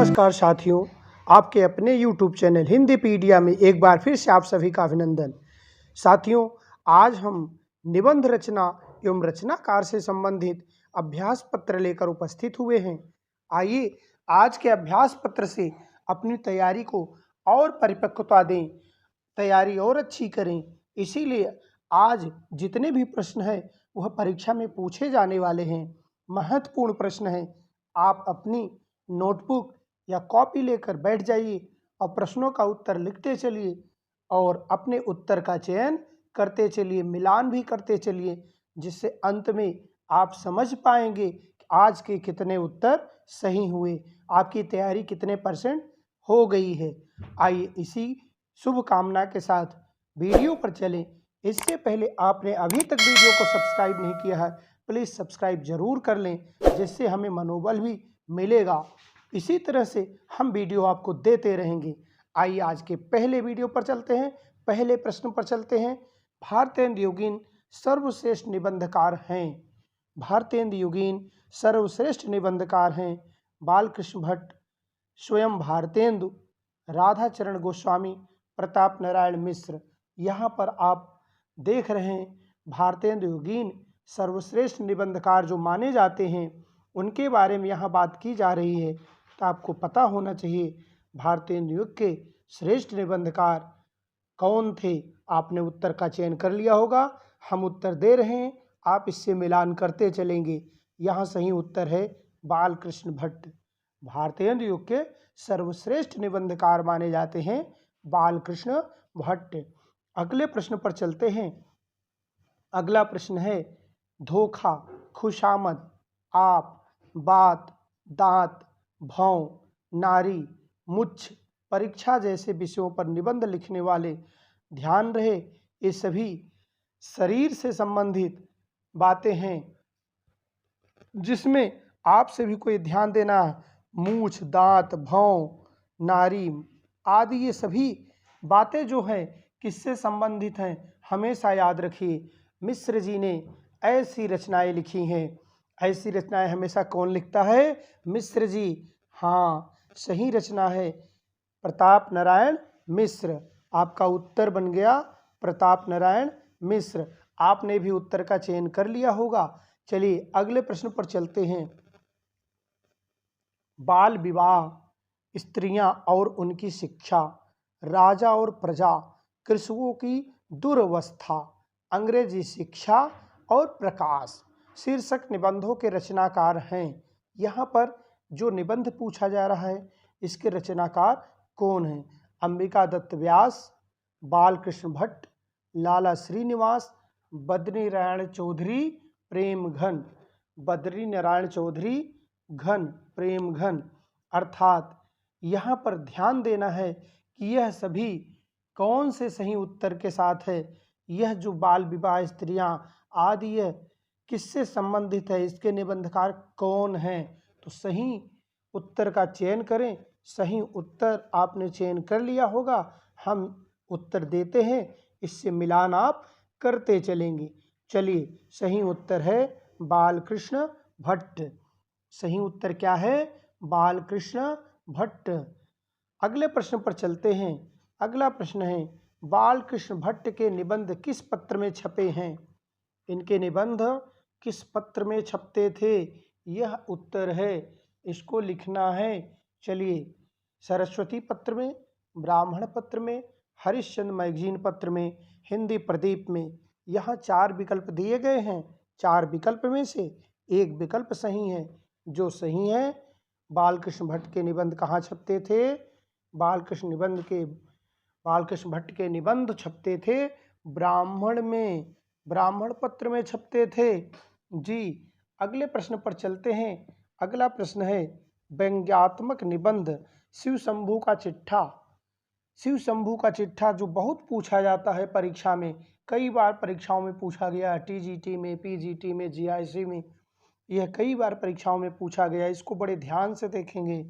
नमस्कार साथियों, आपके अपने YouTube चैनल हिंदीपीडिया में एक बार फिर से आप सभी का अभिनंदन। साथियों, आज हम निबंध रचना एवं रचनाकार से संबंधित अभ्यास पत्र लेकर उपस्थित हुए हैं। आइए आज के अभ्यास पत्र से अपनी तैयारी को और परिपक्वता दें, तैयारी और अच्छी करें। इसीलिए आज जितने भी प्रश्न हैं वह परीक्षा में पूछे जाने वाले हैं, महत्वपूर्ण प्रश्न हैं। आप अपनी नोटबुक या कॉपी लेकर बैठ जाइए और प्रश्नों का उत्तर लिखते चलिए और अपने उत्तर का चयन करते चलिए, मिलान भी करते चलिए, जिससे अंत में आप समझ पाएंगे कि आज के कितने उत्तर सही हुए, आपकी तैयारी कितने % हो गई है। आइए इसी शुभ कामना के साथ वीडियो पर चलें। इससे पहले आपने अभी तक वीडियो को सब्सक्राइब नहीं किया है, प्लीज़ सब्सक्राइब जरूर कर लें, जिससे हमें मनोबल भी मिलेगा। इसी तरह से हम वीडियो आपको देते रहेंगे। आइए आज के पहले वीडियो पर चलते हैं, पहले प्रश्न पर चलते हैं। भारतेंदु योगीन सर्वश्रेष्ठ निबंधकार हैं। भारतेंदु योगीन सर्वश्रेष्ठ निबंधकार हैं बालकृष्ण भट्ट, स्वयं भारतेंदु, राधाचरण गोस्वामी, प्रताप नारायण मिश्र। यहाँ पर आप देख रहे हैं भारतेंदु योगीन सर्वश्रेष्ठ निबंधकार जो माने जाते हैं उनके बारे में यहाँ बात की जा रही है। तो आपको पता होना चाहिए भारतेंदु युग के श्रेष्ठ निबंधकार कौन थे। आपने उत्तर का चयन कर लिया होगा, हम उत्तर दे रहे हैं, आप इससे मिलान करते चलेंगे। यहाँ सही उत्तर है बालकृष्ण भट्ट। भारतेंदु युग के सर्वश्रेष्ठ निबंधकार माने जाते हैं बालकृष्ण भट्ट। अगले प्रश्न पर चलते हैं। अगला प्रश्न है धोखा, खुशामद, आप, बात, दांत, भौं, नारी, मुच्छ, परीक्षा जैसे विषयों पर निबंध लिखने वाले ध्यान रहे ये सभी शरीर से संबंधित बातें हैं, जिसमें आपसे भी कोई ध्यान देना है। मूछ, दांत, भौं, नारी आदि ये सभी बातें जो हैं किससे संबंधित हैं, हमेशा याद रखिए। मिश्र जी ने ऐसी रचनाएं लिखी हैं। ऐसी रचनाएं हमेशा कौन लिखता है? मिश्र जी। हाँ, सही रचना है प्रताप नारायण मिश्र। आपका उत्तर बन गया प्रताप नारायण मिश्र। आपने भी उत्तर का चयन कर लिया होगा। चलिए अगले प्रश्न पर चलते हैं। बाल विवाह, स्त्रियां और उनकी शिक्षा, राजा और प्रजा, कृषकों की दुर्वस्था, अंग्रेजी शिक्षा और प्रकाश शीर्षक निबंधों के रचनाकार हैं। यहाँ पर जो निबंध पूछा जा रहा है इसके रचनाकार कौन हैं? अंबिका दत्त व्यास, बालकृष्ण भट्ट, लाला श्रीनिवास, बद्री नारायण चौधरी, प्रेम घन। बद्री नारायण चौधरी, घन, प्रेम घन। अर्थात यहाँ पर ध्यान देना है कि यह सभी कौन से सही उत्तर के साथ है। यह जो बाल विवाह, स्त्रियां आदि यह किससे संबंधित है, इसके निबंधकार कौन हैं? तो सही उत्तर का चयन करें। सही उत्तर आपने चयन कर लिया होगा, हम उत्तर देते हैं, इससे मिलान आप करते चलेंगे। चलिए सही उत्तर है बालकृष्ण भट्ट। सही उत्तर क्या है? बालकृष्ण भट्ट। अगले प्रश्न पर चलते हैं। अगला प्रश्न है बालकृष्ण भट्ट के निबंध किस पत्र में छपे हैं? इनके निबंध किस पत्र में छपते थे? यह उत्तर है, इसको लिखना है। चलिए सरस्वती पत्र में, ब्राह्मण पत्र में, हरिश्चंद्र मैगजीन पत्र में, हिंदी प्रदीप में। यहाँ 4 विकल्प दिए गए हैं। 4 विकल्प में से एक विकल्प सही है। जो सही है, बालकृष्ण भट्ट के निबंध कहाँ छपते थे? बालकृष्ण भट्ट के निबंध छपते थे ब्राह्मण में, ब्राह्मण पत्र में छपते थे जी। अगले प्रश्न पर चलते हैं। अगला प्रश्न है व्यंग्यात्मक निबंध शिव शंभू का चिट्ठा। शिव शंभू का चिट्ठा जो बहुत पूछा जाता है परीक्षा में, कई बार परीक्षाओं में पूछा गया है, टीजीटी में, पीजीटी में, जीआईसी में, यह कई बार परीक्षाओं में पूछा गया। इसको बड़े ध्यान से देखेंगे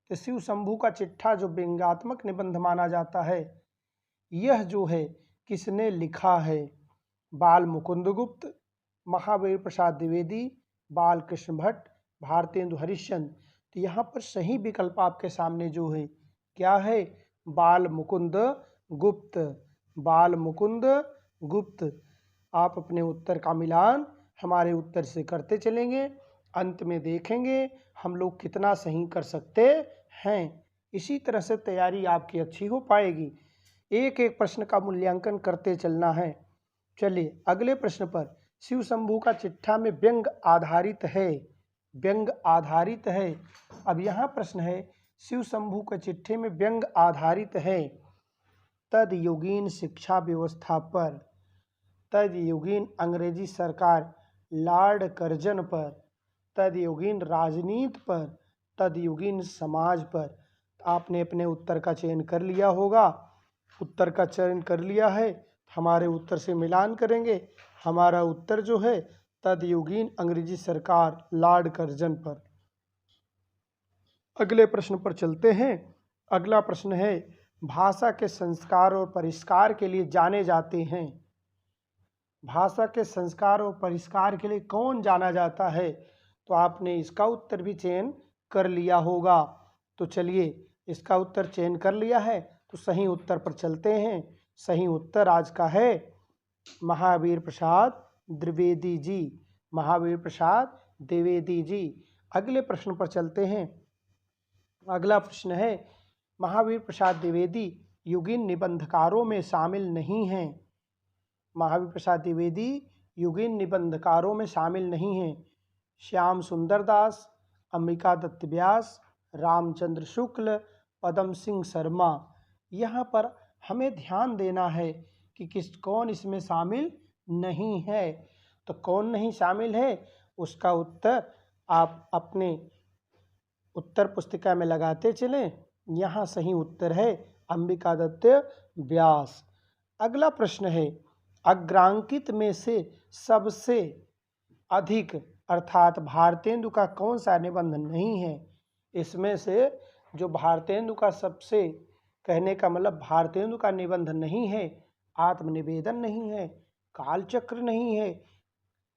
तो शिव शंभू का चिट्ठा जो व्यंग्यात्मक निबंध माना जाता है, यह जो है किसने लिखा है? बाल मुकुंद गुप्त, महावीर प्रसाद द्विवेदी, बालकृष्ण भट्ट, भारतेंदु हरिश्चंद्र। तो यहाँ पर सही विकल्प आपके सामने जो है क्या है, बाल मुकुंद गुप्त, बाल मुकुंद गुप्त। आप अपने उत्तर का मिलान हमारे उत्तर से करते चलेंगे, अंत में देखेंगे हम लोग कितना सही कर सकते हैं। इसी तरह से तैयारी आपकी अच्छी हो पाएगी। एक एक प्रश्न का मूल्यांकन करते चलना है। चलिए अगले प्रश्न पर, शिव शंभू का चिट्ठा में व्यंग आधारित है, व्यंग आधारित है। अब यहाँ प्रश्न है, शिव शंभू के चिट्ठे में व्यंग आधारित है तदयुगीन शिक्षा व्यवस्था पर, तदयुगीन अंग्रेजी सरकार लॉर्ड कर्जन पर, तदयुगीन राजनीति पर, तदयुगीन समाज पर। आपने अपने उत्तर का चयन कर लिया होगा। उत्तर का चयन कर लिया है, हमारे उत्तर से मिलान करेंगे। हमारा उत्तर जो है तदयुगीन अंग्रेजी सरकार लॉर्ड कर्जन पर। अगले प्रश्न पर चलते हैं। अगला प्रश्न है, भाषा के संस्कार और परिष्कार के लिए जाने जाते हैं, भाषा के संस्कार और परिष्कार के लिए कौन जाना जाता है? तो आपने इसका उत्तर भी चयन कर लिया होगा। तो चलिए इसका उत्तर चयन कर लिया है तो सही उत्तर पर चलते हैं। सही उत्तर आज का है महावीर प्रसाद द्विवेदी जी, महावीर प्रसाद द्विवेदी जी। अगले प्रश्न पर चलते हैं। अगला प्रश्न है, महावीर प्रसाद द्विवेदी युगीन निबंधकारों में शामिल नहीं हैं, महावीर प्रसाद द्विवेदी युगीन निबंधकारों में शामिल नहीं हैं। श्याम सुंदर दास, अंबिका दत्त व्यास, रामचंद्र शुक्ल, पदम सिंह शर्मा। यहाँ पर हमें ध्यान देना है कि कौन इसमें शामिल नहीं है। तो कौन नहीं शामिल है उसका उत्तर आप अपने उत्तर पुस्तिका में लगाते चलें। यहाँ सही उत्तर है अंबिका दत्त व्यास। अगला प्रश्न है, अग्रांकित में से सबसे अधिक अर्थात भारतेंदु का कौन सा निबंध नहीं है? इसमें से जो भारतेंदु का सबसे, कहने का मतलब भारतेंदु का निबंध नहीं है, आत्मनिवेदन नहीं है, कालचक्र नहीं है,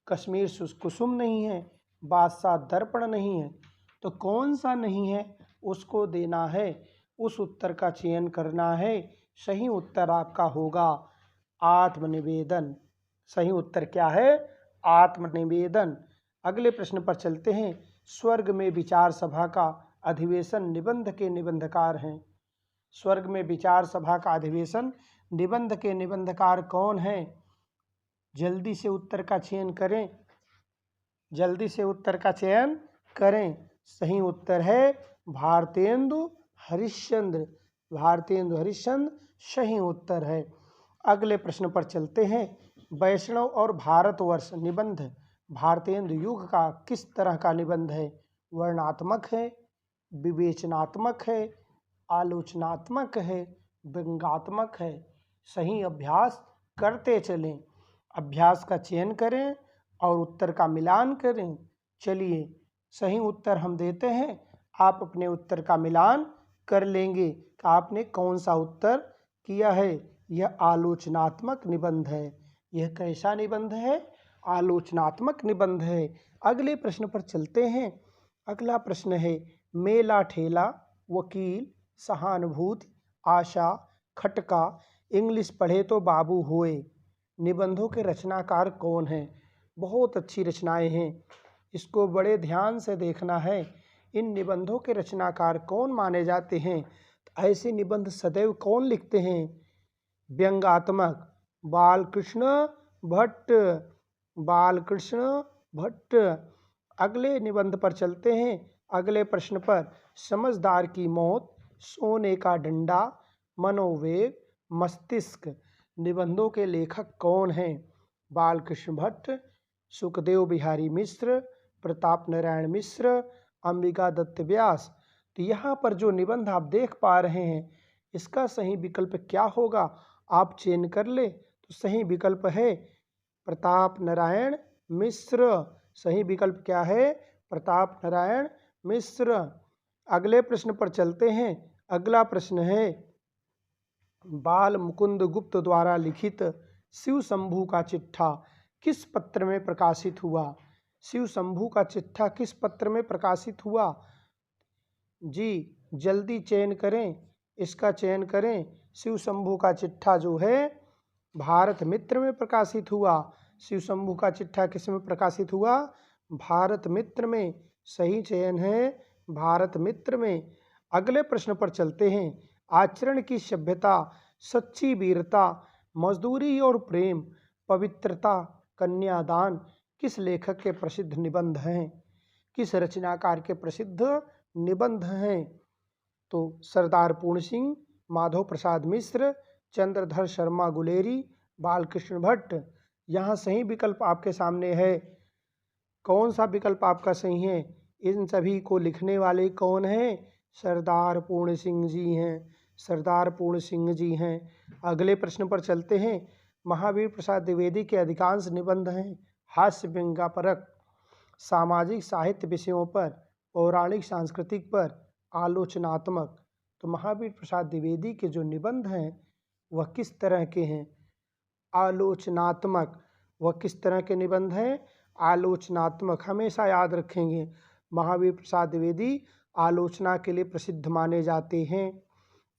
कश्मीर कुसुम नहीं है, बादशाह दर्पण नहीं है। तो कौन सा नहीं है उसको देना है, उस उत्तर का चयन करना है। सही उत्तर आपका होगा आत्मनिवेदन। सही उत्तर क्या है? आत्मनिवेदन। अगले प्रश्न पर चलते हैं। स्वर्ग में विचार सभा का अधिवेशन निबंध के निबंधकार हैं। स्वर्ग में विचार सभा का अधिवेशन निबंध के निबंधकार कौन हैं? जल्दी से उत्तर का चयन करें, जल्दी से उत्तर का चयन करें। सही उत्तर है भारतेंदु हरिश्चंद्र, भारतेंदु हरिश्चंद्र सही उत्तर है। अगले प्रश्न पर चलते हैं। वैष्णव और भारतवर्ष निबंध भारतेंदु युग का किस तरह का निबंध है? वर्णात्मक है, विवेचनात्मक है, आलोचनात्मक है, व्यंग्यात्मक है। सही अभ्यास करते चलें, अभ्यास का चयन करें और उत्तर का मिलान करें। चलिए सही उत्तर हम देते हैं, आप अपने उत्तर का मिलान कर लेंगे कि आपने कौन सा उत्तर किया है। यह आलोचनात्मक निबंध है। यह कैसा निबंध है? आलोचनात्मक निबंध है। अगले प्रश्न पर चलते हैं। अगला प्रश्न है, मेला ठेला, वकील, सहानुभूति, आशा, खटका, इंग्लिश पढ़े तो बाबू होए निबंधों के रचनाकार कौन हैं? बहुत अच्छी रचनाएं हैं, इसको बड़े ध्यान से देखना है। इन निबंधों के रचनाकार कौन माने जाते हैं? ऐसे निबंध सदैव कौन लिखते हैं? व्यंग्यात्मक बालकृष्ण भट्ट, बालकृष्ण भट्ट। अगले निबंध पर चलते हैं। अगले प्रश्न पर, समझदार की मौत, सोने का डंडा, मनोवेग, मस्तिष्क निबंधों के लेखक कौन हैं? बालकृष्ण भट्ट, सुखदेव बिहारी मिश्र, प्रताप नारायण मिश्र, अंबिका दत्त व्यास। तो यहाँ पर जो निबंध आप देख पा रहे हैं इसका सही विकल्प क्या होगा? आप चयन कर ले। तो सही विकल्प है प्रताप नारायण मिश्र। सही विकल्प क्या है? प्रताप नारायण मिश्र। अगले प्रश्न पर चलते हैं। अगला प्रश्न है, बाल मुकुंद गुप्त द्वारा लिखित शिव शंभू का चिट्ठा किस पत्र में प्रकाशित हुआ? शिव शंभू का चिट्ठा किस पत्र में प्रकाशित हुआ? जी जल्दी चयन करें, इसका चयन करें। शिव शंभू का चिट्ठा जो है भारत मित्र में प्रकाशित हुआ। शिव शंभू का चिट्ठा किस में प्रकाशित हुआ? भारत मित्र में। सही चयन है भारत मित्र में। अगले प्रश्न पर चलते हैं। आचरण की सभ्यता, सच्ची वीरता, मजदूरी और प्रेम, पवित्रता, कन्यादान किस लेखक के प्रसिद्ध निबंध हैं? किस रचनाकार के प्रसिद्ध निबंध हैं? तो सरदार पूर्ण सिंह, माधव प्रसाद मिश्र, चंद्रधर शर्मा गुलेरी, बालकृष्ण भट्ट। यहाँ सही विकल्प आपके सामने है। कौन सा विकल्प आपका सही है? इन सभी को लिखने वाले कौन हैं? सरदार पूर्ण सिंह जी हैं। सरदार पूर्ण सिंह जी हैं। अगले प्रश्न पर चलते हैं। महावीर प्रसाद द्विवेदी के अधिकांश निबंध हैं हास्य व्यंग्यापरक, सामाजिक साहित्य विषयों पर, पौराणिक सांस्कृतिक पर, आलोचनात्मक। तो महावीर प्रसाद द्विवेदी के जो निबंध हैं वह किस तरह के हैं? आलोचनात्मक। वह किस तरह के निबंध हैं? आलोचनात्मक। हमेशा याद रखेंगे, महावीर प्रसाद द्विवेदी आलोचना के लिए प्रसिद्ध माने जाते हैं।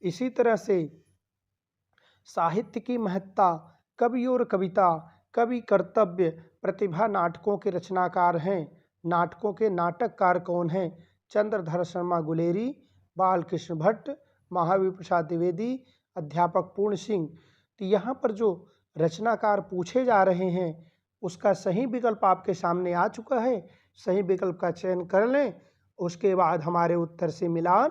इसी तरह से साहित्य की महत्ता, कवि और कविता, कवि कर्तव्य, प्रतिभा नाटकों के रचनाकार हैं। नाटकों के नाटककार कौन हैं? चंद्रधर शर्मा गुलेरी, बालकृष्ण भट्ट, महावीर प्रसाद द्विवेदी, अध्यापक पूर्ण सिंह। तो यहाँ पर जो रचनाकार पूछे जा रहे हैं उसका सही विकल्प आपके सामने आ चुका है। सही विकल्प का चयन कर लें, उसके बाद हमारे उत्तर से मिलान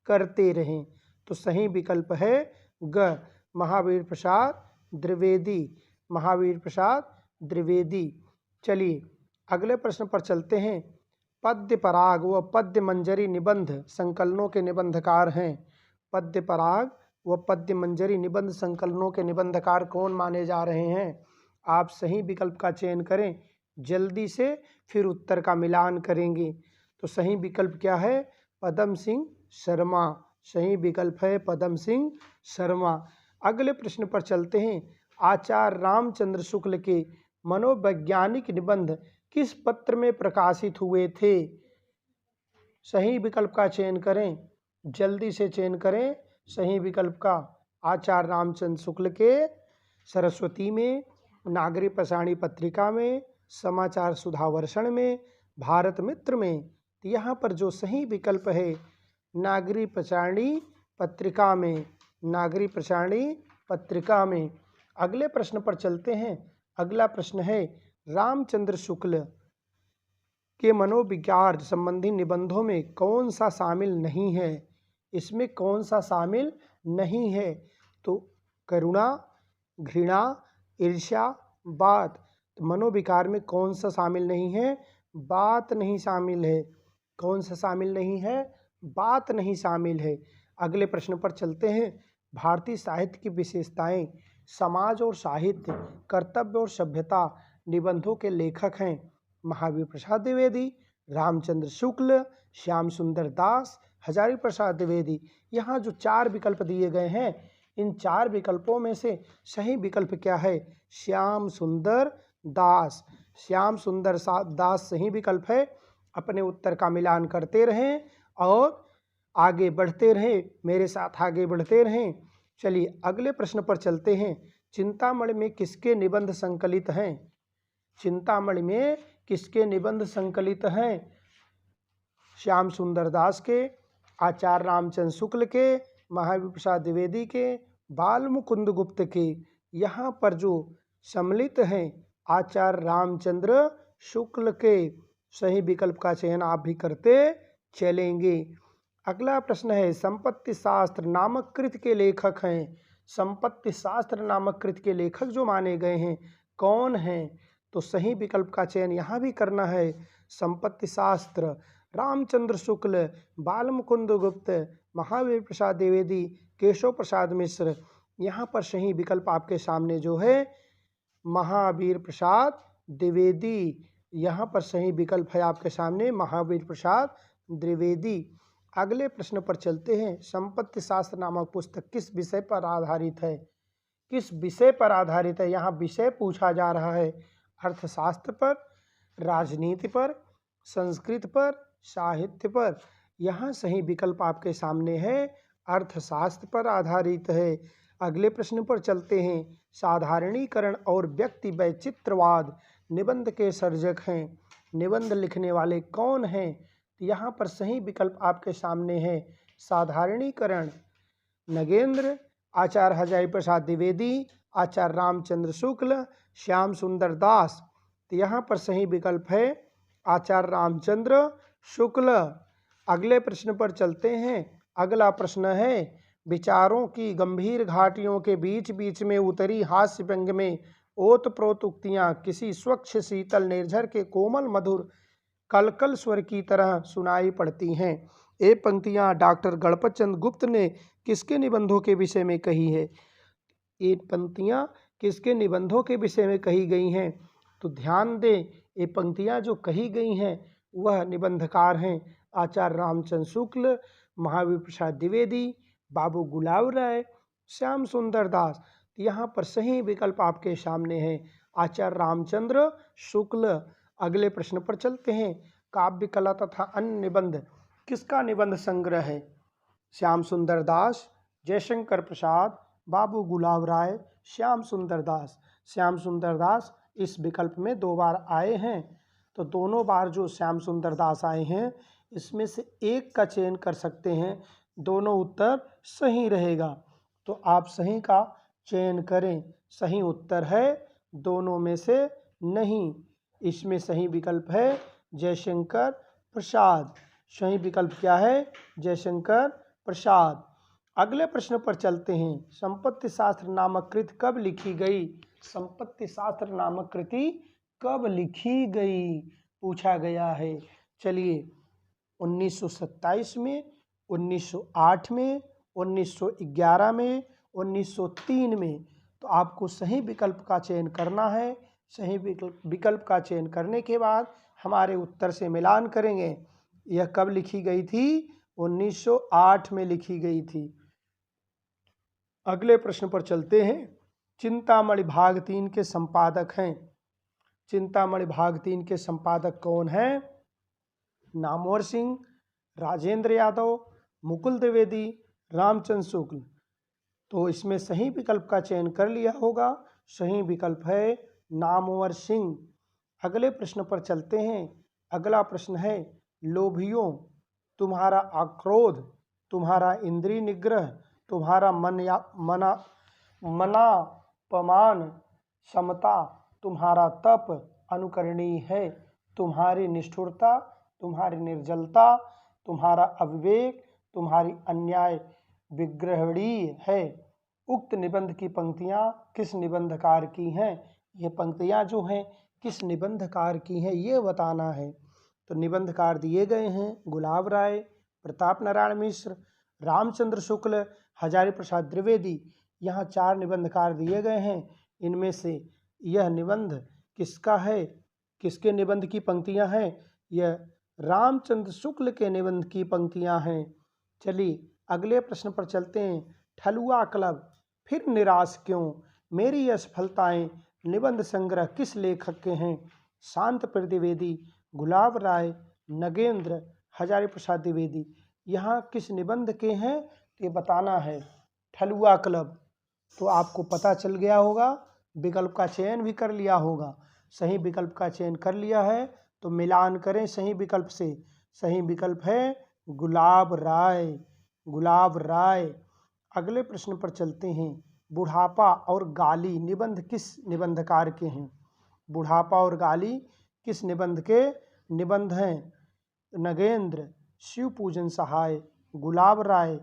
करते रहें। तो सही विकल्प है ग, महावीर प्रसाद द्विवेदी। महावीर प्रसाद द्विवेदी। चलिए अगले प्रश्न पर चलते हैं। पद्य पराग व पद्य मंजरी निबंध संकलनों के निबंधकार हैं। पद्य पराग व पद्य मंजरी निबंध संकलनों के निबंधकार कौन माने जा रहे हैं? आप सही विकल्प का चयन करें जल्दी से, फिर उत्तर का मिलान करेंगे। तो सही विकल्प क्या है? पदम सिंह शर्मा। सही विकल्प है पदम सिंह शर्मा। अगले प्रश्न पर चलते हैं। आचार्य रामचंद्र शुक्ल के मनोवैज्ञानिक निबंध किस पत्र में प्रकाशित हुए थे? सही विकल्प का चयन करें, जल्दी से चयन करें सही विकल्प का। आचार्य रामचंद्र शुक्ल के सरस्वती में, नागरिक प्रसारणी पत्रिका में, समाचार सुधावर्षण में, भारत मित्र में। तो यहाँ पर जो सही विकल्प है नागरिक प्रसारणी पत्रिका में। नागरिक प्रसारणी पत्रिका में। अगले प्रश्न पर चलते हैं। अगला प्रश्न है रामचंद्र शुक्ल के मनोविज्ञान संबंधी निबंधों में कौन सा शामिल नहीं है? इसमें कौन सा शामिल नहीं है? तो करुणा, घृणा, ईर्ष्या, बात। तो मनोविकार में कौन सा शामिल नहीं है? बात नहीं शामिल है। कौन सा शामिल नहीं है? बात नहीं शामिल है। अगले प्रश्न पर चलते हैं। भारतीय साहित्य की विशेषताएं, समाज और साहित्य, कर्तव्य और सभ्यता निबंधों के लेखक हैं महावीर प्रसाद द्विवेदी, रामचंद्र शुक्ल, श्याम सुंदर दास, हजारी प्रसाद द्विवेदी। यहाँ जो चार विकल्प दिए गए हैं, इन चार विकल्पों में से सही विकल्प क्या है? श्याम सुंदर दास। श्याम सुंदर दास सही विकल्प है। अपने उत्तर का मिलान करते रहें और आगे बढ़ते रहें, मेरे साथ आगे बढ़ते रहें। चलिए अगले प्रश्न पर चलते हैं। चिंतामणि में किसके निबंध संकलित हैं? चिंतामणि में किसके निबंध संकलित हैं? श्याम सुंदर दास के, आचार्य रामचंद्र शुक्ल के, महावीर प्रसाद द्विवेदी के, बाल मुकुंद गुप्त के। यहाँ पर जो सम्मिलित हैं आचार्य रामचंद्र शुक्ल के। सही विकल्प का चयन आप भी करते चलेंगे। अगला प्रश्न है संपत्ति शास्त्र नामक कृति के लेखक हैं। संपत्ति शास्त्र नामक कृति के लेखक जो माने गए हैं कौन हैं? तो सही विकल्प का चयन यहाँ भी करना है। संपत्ति शास्त्र रामचंद्र शुक्ल, बाल मुकुंद गुप्त, महावीर प्रसाद द्विवेदी, केशव प्रसाद मिश्र। यहाँ पर सही विकल्प आपके सामने जो है महावीर प्रसाद द्विवेदी। यहाँ पर सही विकल्प है आपके सामने महावीर प्रसाद द्विवेदी। अगले प्रश्न पर चलते हैं। संपत्ति शास्त्र नामक पुस्तक किस विषय पर आधारित है? किस विषय पर आधारित है? यहाँ विषय पूछा जा रहा है। अर्थशास्त्र पर, राजनीति पर, संस्कृत पर, साहित्य पर। यहाँ सही विकल्प आपके सामने है, अर्थशास्त्र पर आधारित है। अगले प्रश्न पर चलते हैं। साधारणीकरण और व्यक्ति वैचित्रवाद निबंध के सर्जक हैं। निबंध लिखने वाले कौन हैं? यहाँ पर सही विकल्प आपके सामने है, साधारणीकरण। नगेंद्र, आचार्य हजारी प्रसाद द्विवेदी, आचार्य रामचंद्र शुक्ल, श्याम सुंदर दास। तो यहाँ पर सही विकल्प है आचार्य रामचंद्र शुक्ल। अगले प्रश्न पर चलते हैं। अगला प्रश्न है, विचारों की गंभीर घाटियों के बीच बीच में उतरी हास्य व्यंग में ओतप्रोत उक्तियाँ किसी स्वच्छ शीतल निर्झर के कोमल मधुर कलकल स्वर की तरह सुनाई पड़ती हैं। ये पंक्तियाँ डॉक्टर गणपत चंद्र गुप्त ने किसके निबंधों के विषय में कही है? ये पंक्तियाँ किसके निबंधों के विषय में कही गई हैं? तो ध्यान दें, ये पंक्तियाँ जो कही गई हैं वह निबंधकार हैं आचार्य रामचंद्र शुक्ल, महावीर प्रसाद द्विवेदी, बाबू गुलाब राय, श्याम सुंदर दास। यहाँ पर सही विकल्प आपके सामने है, आचार्य रामचंद्र शुक्ल। अगले प्रश्न पर चलते हैं। काव्य कला तथा अन्य निबंध किसका निबंध संग्रह है? श्याम सुंदर दास, जयशंकर प्रसाद, बाबू गुलाब राय, श्याम सुंदर दास। श्याम सुंदर दास इस विकल्प में 2 बार आए हैं, तो दोनों बार जो श्याम सुंदर दास आए हैं इसमें से एक का चयन कर सकते हैं, दोनों उत्तर सही रहेगा। तो आप सही का चयन करें। सही उत्तर है दोनों में से नहीं। इसमें सही विकल्प है जयशंकर प्रसाद। सही विकल्प क्या है? जयशंकर प्रसाद। अगले प्रश्न पर चलते हैं। संपत्ति शास्त्र नामक कृति कब लिखी गई? संपत्ति शास्त्र नामक कृति कब लिखी गई पूछा गया है। चलिए, 1927 में, 1908 में, 1911 में, 1903 में। तो आपको सही विकल्प का चयन करना है। सही विकल्प का चयन करने के बाद हमारे उत्तर से मिलान करेंगे। यह कब लिखी गई थी? 1908 में लिखी गई थी। अगले प्रश्न पर चलते हैं। चिंतामणि भाग 3 के संपादक हैं। चिंतामणि भाग 3 के संपादक कौन हैं? नामवर सिंह, राजेंद्र यादव, मुकुल द्विवेदी, रामचंद्र शुक्ल। तो इसमें सही विकल्प का चयन कर लिया होगा। सही विकल्प है नामवर सिंह। अगले प्रश्न पर चलते हैं। अगला प्रश्न है, लोभियों, तुम्हारा आक्रोध, तुम्हारा इंद्रिय निग्रह, तुम्हारा मनापमान, समता, तुम्हारा तप अनुकरणीय है, तुम्हारी निष्ठुरता, तुम्हारी निर्जलता, तुम्हारा अविवेक, तुम्हारी अन्याय विग्रहणीय है। उक्त निबंध की पंक्तियाँ किस निबंधकार की हैं? ये पंक्तियाँ जो हैं किस निबंधकार की हैं ये बताना है। तो निबंधकार दिए गए हैं गुलाब राय, प्रताप नारायण मिश्र, रामचंद्र शुक्ल, हजारी प्रसाद द्विवेदी। यहाँ 4 निबंधकार दिए गए हैं। इनमें से यह निबंध किसका है? किसके निबंध की पंक्तियाँ हैं? यह रामचंद्र शुक्ल के निबंध की पंक्तियाँ हैं। चलिए अगले प्रश्न पर चलते हैं। ठलुआ क्लब फिर निराश क्यों? मेरी असफलताएं निबंध संग्रह किस लेखक के हैं? शांत द्विवेदी, गुलाब राय, नगेंद्र, हजारी प्रसाद द्विवेदी। यहाँ किस निबंध के हैं ये बताना है। ठलुआ क्लब तो आपको पता चल गया होगा, विकल्प का चयन भी कर लिया होगा। सही विकल्प का चयन कर लिया है तो मिलान करें सही विकल्प से। सही विकल्प है गुलाब राय, गुलाब राय। अगले प्रश्न पर चलते हैं। बुढ़ापा और गाली निबंध किस निबंधकार के हैं? बुढ़ापा और गाली किस निबंध के निबंध हैं? नगेंद्र, शिव पूजन सहाय, गुलाब राय,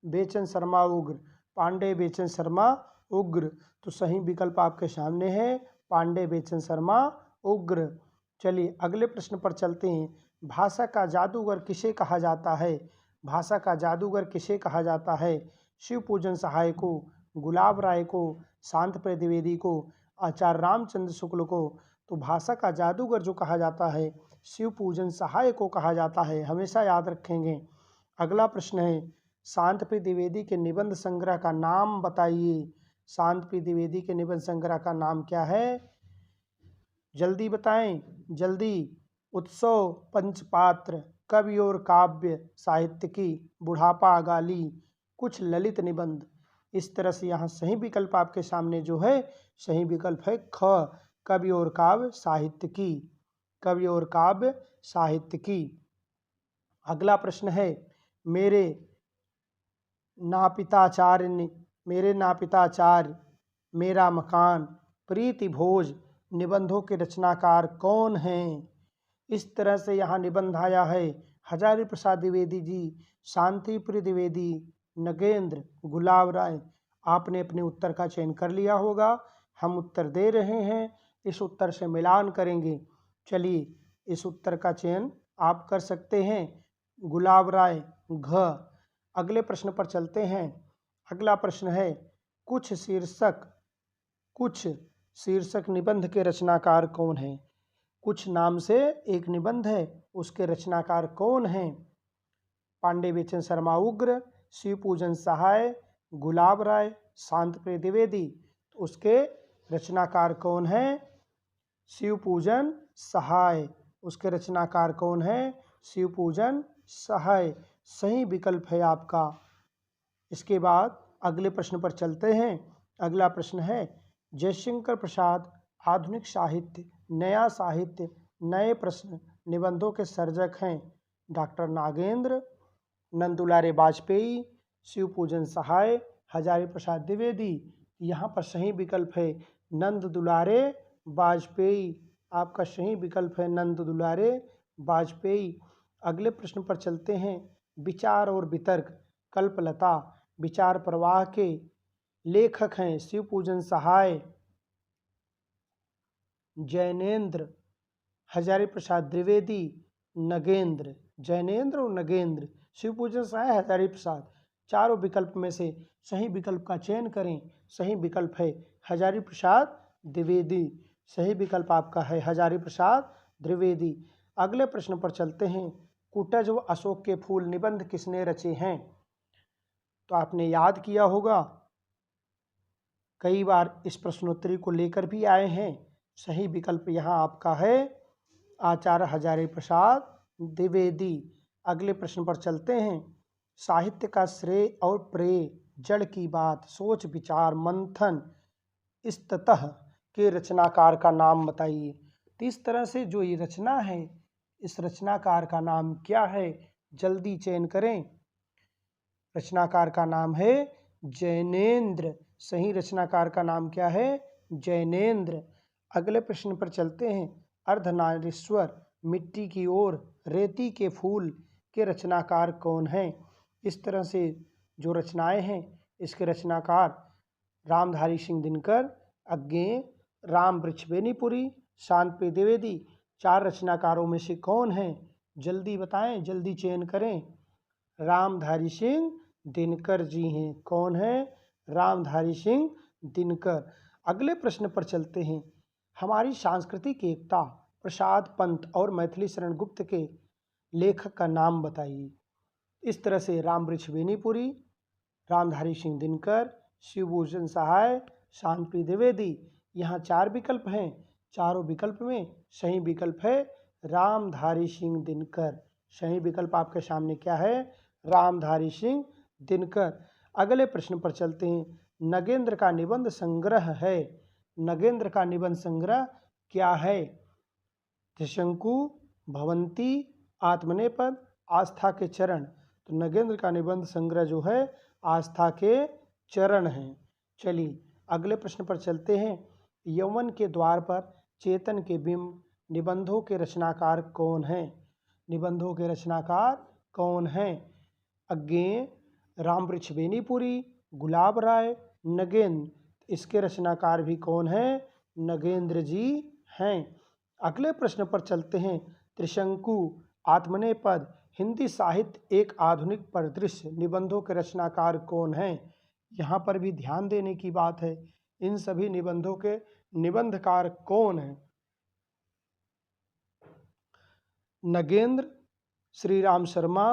बेचन शर्मा उग्र, पांडे बेचन शर्मा उग्र। तो सही विकल्प आपके सामने है पांडे बेचन शर्मा उग्र। चलिए अगले प्रश्न पर चलते हैं। भाषा का जादूगर किसे कहा जाता है? भाषा का जादूगर किसे कहा जाता है? शिव पूजन सहाय को, गुलाब राय को, शांत द्विवेदी को, आचार्य रामचंद्र शुक्ल को। तो भाषा का जादूगर जो कहा जाता है शिव पूजन सहाय को कहा जाता है, हमेशा याद रखेंगे। अगला प्रश्न है, शांत द्विवेदी के निबंध संग्रह का नाम बताइए। शांत द्विवेदी के निबंध संग्रह का नाम क्या है? जल्दी बताएं, जल्दी। उत्सव, पंचपात्र, कवि और काव्य साहित्य की, बुढ़ापा गाली, कुछ ललित निबंध। इस तरह से यहाँ सही विकल्प आपके सामने जो है, सही विकल्प है ख, कवि और काव्य साहित्य की, कवि और काव्य साहित्य की। अगला प्रश्न है, मेरे नापिताचार्य, मेरे नापिताचार्य, मेरा मकान, प्रीति भोज निबंधों के रचनाकार कौन हैं? इस तरह से यहाँ निबंध आया है। हजारी प्रसाद द्विवेदी जी, शांतिप्रिय द्विवेदी, नगेंद्र, गुलाब राय। आपने अपने उत्तर का चयन कर लिया होगा। हम उत्तर दे रहे हैं, इस उत्तर से मिलान करेंगे। चलिए, इस उत्तर का चयन आप कर सकते हैं, गुलाब राय, घ। अगले प्रश्न पर चलते हैं। अगला प्रश्न है, कुछ शीर्षक निबंध के रचनाकार कौन हैं? कुछ नाम से एक निबंध है, उसके रचनाकार कौन हैं? पांडे बेचन शर्मा उग्र, शिव पूजन सहाय, गुलाब राय, शांतिप्रिय द्विवेदी। उसके रचनाकार कौन हैं? शिव पूजन सहाय। उसके रचनाकार कौन हैं? शिव पूजन सहाय। सही विकल्प है आपका। इसके बाद अगले प्रश्न पर चलते हैं। अगला प्रश्न है, जयशंकर प्रसाद आधुनिक साहित्य, नया साहित्य, नए प्रश्न निबंधों के सर्जक हैं। डॉक्टर नागेंद्र, नंदुलारे वाजपेयी, शिव पूजन सहाय, हजारी प्रसाद द्विवेदी। यहाँ पर सही विकल्प है नंद दुलारे वाजपेयी। आपका सही विकल्प है नंद दुलारे वाजपेयी। अगले प्रश्न पर चलते हैं। विचार और वितर्क, कल्पलता, विचार प्रवाह के लेखक हैं शिव पूजन सहाय, जैनेन्द्र, हजारी प्रसाद द्विवेदी, नगेंद्र। जैनेन्द्र और नगेंद्र, शिव पूजन सहाय, हजारी प्रसाद। चारों विकल्प में से सही विकल्प का चयन करें। सही विकल्प है हजारी प्रसाद द्विवेदी। सही विकल्प आपका है हजारी प्रसाद द्विवेदी। अगले प्रश्न पर चलते हैं। कुटज व अशोक के फूल निबंध किसने रचे हैं? तो आपने याद किया होगा, कई बार इस प्रश्नोत्तरी को लेकर भी आए हैं। सही विकल्प यहाँ आपका है आचार्य हजारी प्रसाद द्विवेदी। अगले प्रश्न पर चलते हैं। साहित्य का श्रेय और प्रेय, जड़ की बात, सोच विचार मंथन, इस्ततः के रचनाकार का नाम बताइए। तो इस तरह से जो ये रचना है, इस रचनाकार का नाम क्या है? जल्दी चयन करें। रचनाकार का नाम है जैनेन्द्र। सही रचनाकार का नाम क्या है? जैनेन्द्र। अगले प्रश्न पर चलते हैं। अर्धनारीश्वर, मिट्टी की ओर, रेती के फूल के रचनाकार कौन हैं? इस तरह से जो रचनाएं हैं, इसके रचनाकार रामधारी सिंह दिनकर, अज्ञेय, राम वृक्षवेणीपुरी, शांतिप्रिय द्विवेदी। चार रचनाकारों में से कौन हैं? जल्दी बताएं, जल्दी चयन करें। रामधारी सिंह दिनकर जी हैं। कौन है? रामधारी सिंह दिनकर। अगले प्रश्न पर चलते हैं। हमारी सांस्कृतिक एकता, प्रसाद पंत और मैथिली शरण गुप्त के लेखक का नाम बताइए। इस तरह से राम वृक्षवेणीपुरी, रामधारी सिंह दिनकर, शिवभूषण सहाय, शांतिप्रिय द्विवेदी। यहाँ चार विकल्प हैं। चारों विकल्प में सही विकल्प है रामधारी सिंह दिनकर। सही विकल्प आपके सामने क्या है? रामधारी सिंह दिनकर। अगले प्रश्न पर चलते हैं। नगेंद्र का निबंध संग्रह है। नगेंद्र का निबंध संग्रह क्या है? त्रिशंकु, भवंती, आत्मनेपद, आस्था के चरण। तो नगेंद्र का निबंध संग्रह जो है आस्था के चरण हैं। चलिए अगले प्रश्न पर चलते हैं। यौवन के द्वार पर, चेतन के बिंब निबंधों के रचनाकार कौन हैं? निबंधों के रचनाकार कौन हैं? अज्ञेय, राम वृक्षवेणीपुरी, गुलाब राय, नगेंद्र। इसके रचनाकार भी कौन हैं? नगेंद्र जी हैं। अगले प्रश्न पर चलते हैं। त्रिशंकु, आत्मनेपद, हिंदी साहित्य एक आधुनिक परिदृश्य निबंधों के रचनाकार कौन हैं? यहाँ पर भी ध्यान देने की बात है। इन सभी निबंधों के निबंधकार कौन हैं? नगेंद्र, श्री राम शर्मा,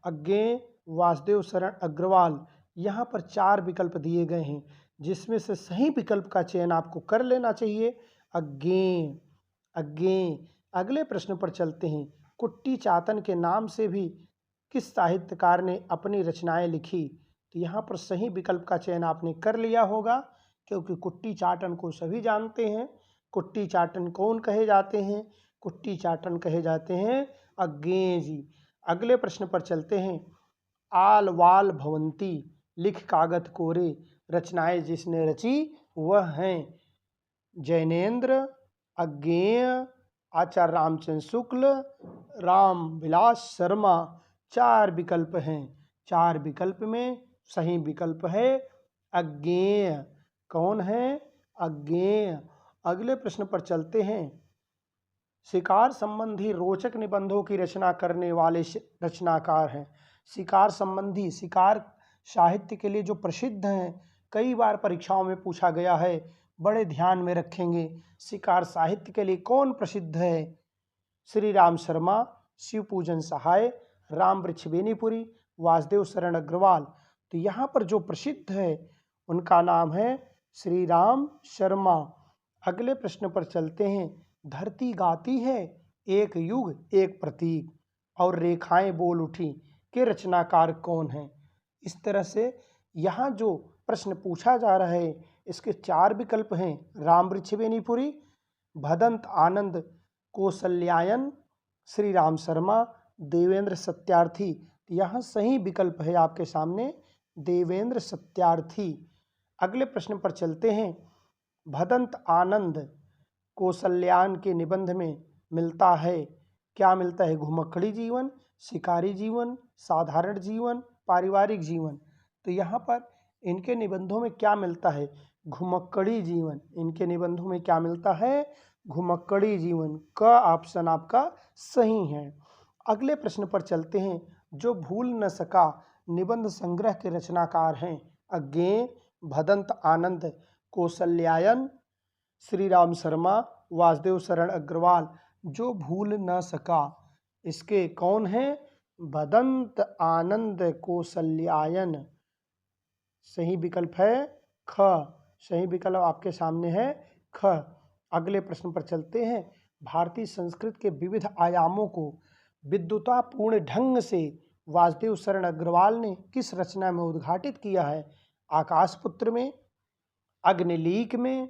अज्ञेय, वासुदेव शरण अग्रवाल। यहाँ पर चार विकल्प दिए गए हैं, जिसमें से सही विकल्प का चयन आपको कर लेना चाहिए, अज्ञेय। अज्ञेय। अगले प्रश्न पर चलते हैं। कुट्टी चातन के नाम से भी किस साहित्यकार ने अपनी रचनाएं लिखी? तो यहाँ पर सही विकल्प का चयन आपने कर लिया होगा, क्योंकि कुट्टी चाटन को सभी जानते हैं। कुट्टी चाटन कौन कहे जाते हैं? कुट्टी चाटन कहे जाते हैं अज्ञेय जी। अगले प्रश्न पर चलते हैं। आल वाल भवंती, लिख कागत कोरे, रचनाएं जिसने रची वह हैं जैनेन्द्र, अज्ञेय, आचार्य रामचंद्र शुक्ल, राम विलास शर्मा। 4 विकल्प हैं। 4 विकल्प में सही विकल्प है अज्ञेय। कौन है? अज्ञेय। अगले प्रश्न पर चलते हैं। शिकार संबंधी रोचक निबंधों की रचना करने वाले रचनाकार हैं। शिकार संबंधी, शिकार साहित्य के लिए जो प्रसिद्ध हैं, कई बार परीक्षाओं में पूछा गया है, बड़े ध्यान में रखेंगे। शिकार साहित्य के लिए कौन प्रसिद्ध है? श्री राम शर्मा, शिव पूजन सहाय, राम वृक्ष बेनीपुरी, वासुदेव शरण अग्रवाल। तो यहाँ पर जो प्रसिद्ध है उनका नाम है श्री राम शर्मा। अगले प्रश्न पर चलते हैं। धरती गाती है, एक युग एक प्रतीक, और रेखाएं बोल उठी के रचनाकार कौन हैं? इस तरह से यहाँ जो प्रश्न पूछा जा रहा है, इसके 4 विकल्प हैं। राम वृक्ष बेनीपुरी, भदंत आनंद कौशल्यायन, श्री राम शर्मा, देवेंद्र सत्यार्थी। यहाँ सही विकल्प है आपके सामने देवेंद्र सत्यार्थी। अगले प्रश्न पर चलते हैं। भदंत आनंद कौशल्यायन के निबंध में मिलता है, क्या मिलता है? घुमक्कड़ी जीवन, शिकारी जीवन, साधारण जीवन, पारिवारिक जीवन। तो यहाँ पर इनके निबंधों में क्या मिलता है? घुमक्कड़ी जीवन। इनके निबंधों में क्या मिलता है? घुमक्कड़ी जीवन। का ऑप्शन आपका सही है। अगले प्रश्न पर चलते हैं। जो भूल न सका निबंध संग्रह के रचनाकार हैं अज्ञेय, भदंत आनंद कौशल्यायन, श्री राम शर्मा, वासुदेव शरण अग्रवाल। जो भूल न सका, इसके कौन है? भदंत आनंद कौशल्यायन। सही विकल्प है ख। सही विकल्प आपके सामने है ख। अगले प्रश्न पर चलते हैं। भारतीय संस्कृत के विविध आयामों को विद्वतापूर्ण ढंग से वासुदेव शरण अग्रवाल ने किस रचना में उद्घाटित किया है? आकाशपुत्र में, अग्निलीक में,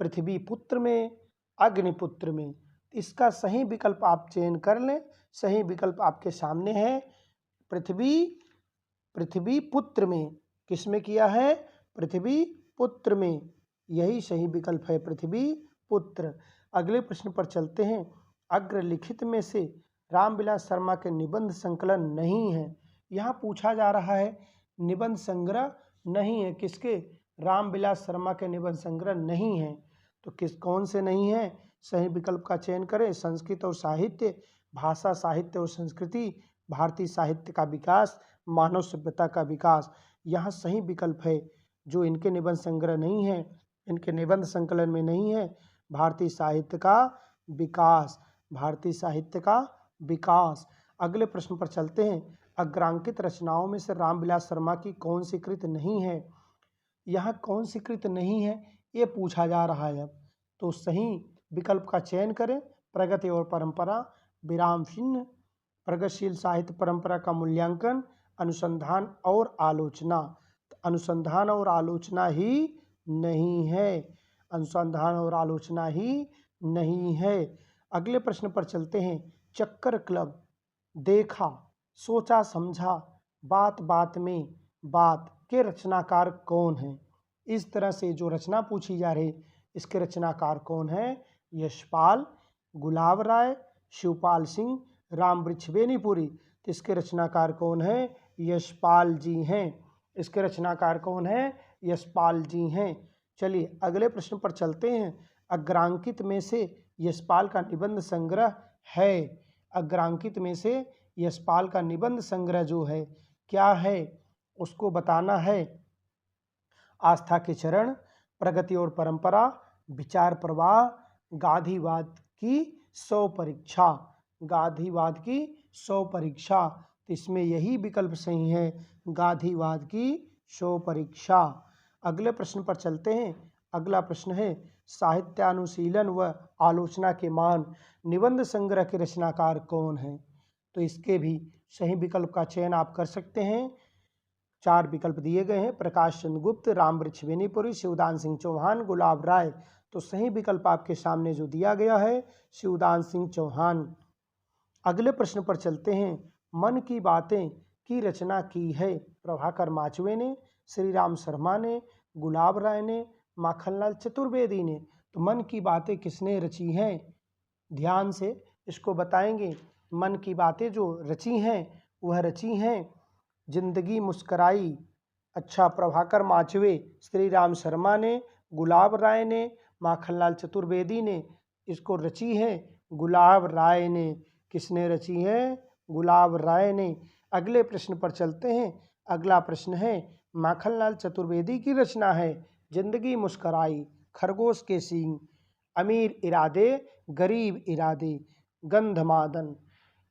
पृथ्वी पुत्र में, अग्निपुत्र में। इसका सही विकल्प आप चयन कर लें। सही विकल्प आपके सामने है पृथ्वी पुत्र में। किसमें किया है? पृथ्वी पुत्र में। यही सही विकल्प है, पृथ्वी पुत्र। अगले प्रश्न पर चलते हैं। अग्रलिखित में से रामविलास शर्मा के निबंध संकलन नहीं है। यहाँ पूछा जा रहा है निबंध संग्रह नहीं है किसके? रामविलास शर्मा के निबंध संग्रह नहीं है। तो कौन से नहीं है? सही विकल्प का चयन करें। संस्कृत और साहित्य, भाषा साहित्य और संस्कृति, भारतीय साहित्य का विकास, मानव सभ्यता का विकास। यहाँ सही विकल्प है जो इनके निबंध संग्रह नहीं है, इनके निबंध संकलन में नहीं है, भारतीय साहित्य का विकास। भारतीय साहित्य का विकास। अगले प्रश्न पर चलते हैं। अग्रांकित रचनाओं में से रामविलास शर्मा की कौन सी कृत नहीं है? यहाँ कौन सी कृत नहीं है ये पूछा जा रहा है। तो सही विकल्प का चयन करें। प्रगति और परंपरा, विराम चिन्ह, प्रगतिशील साहित्य परंपरा का मूल्यांकन, अनुसंधान और आलोचना। तो अनुसंधान और आलोचना ही नहीं है। अनुसंधान और आलोचना ही नहीं है। अगले प्रश्न पर चलते हैं। चक्कर क्लब, देखा, सोचा समझा, बात बात में बात के रचनाकार कौन हैं? इस तरह से जो रचना पूछी जा रही, इसके रचनाकार कौन है? यशपाल, गुलाब राय, शिवपाल सिंह, राम वृक्ष बेनीपुरी। तो इसके रचनाकार कौन है? यशपाल जी हैं। इसके रचनाकार कौन है? यशपाल जी हैं। चलिए अगले प्रश्न पर चलते हैं। अग्रांकित में से यशपाल का निबंध संग्रह है। अग्रांकित में से यशपाल का निबंध संग्रह जो है क्या है उसको बताना है। आस्था के चरण, प्रगति और परंपरा, विचार प्रवाह, गांधीवाद की 100 परीक्षा। गांधीवाद की 100 परीक्षा। तो इसमें यही विकल्प सही है, गांधीवाद की 100 परीक्षा। अगले प्रश्न पर चलते हैं। अगला प्रश्न है। साहित्यानुशीलन व आलोचना के महान निबंध संग्रह के रचनाकार कौन हैं? तो इसके भी सही विकल्प का चयन आप कर सकते हैं। 4 विकल्प दिए गए हैं, प्रकाश चंद्र गुप्त, रामवृक्ष बेनीपुरी, शिवदान सिंह चौहान, गुलाब राय। तो सही विकल्प आपके सामने जो दिया गया है शिवदान सिंह चौहान। अगले प्रश्न पर चलते हैं। मन की बातें की रचना की है प्रभाकर माचवे ने, श्री राम शर्मा ने, गुलाब राय ने, माखनलाल चतुर्वेदी ने। तो मन की बातें किसने रची हैं? ध्यान से इसको बताएंगे। मन की बातें जो रची हैं वह रची हैं जिंदगी मुस्कराई, अच्छा, प्रभाकर माचवे, श्री राम शर्मा ने, गुलाब राय ने, माखनलाल चतुर्वेदी ने। इसको रची है गुलाब राय ने। किसने रची है? गुलाब राय ने। अगले प्रश्न पर चलते हैं। अगला प्रश्न है, माखनलाल चतुर्वेदी की रचना है जिंदगी मुस्कराई, खरगोश के सींग, अमीर इरादे, गरीब इरादे, गंधमादन।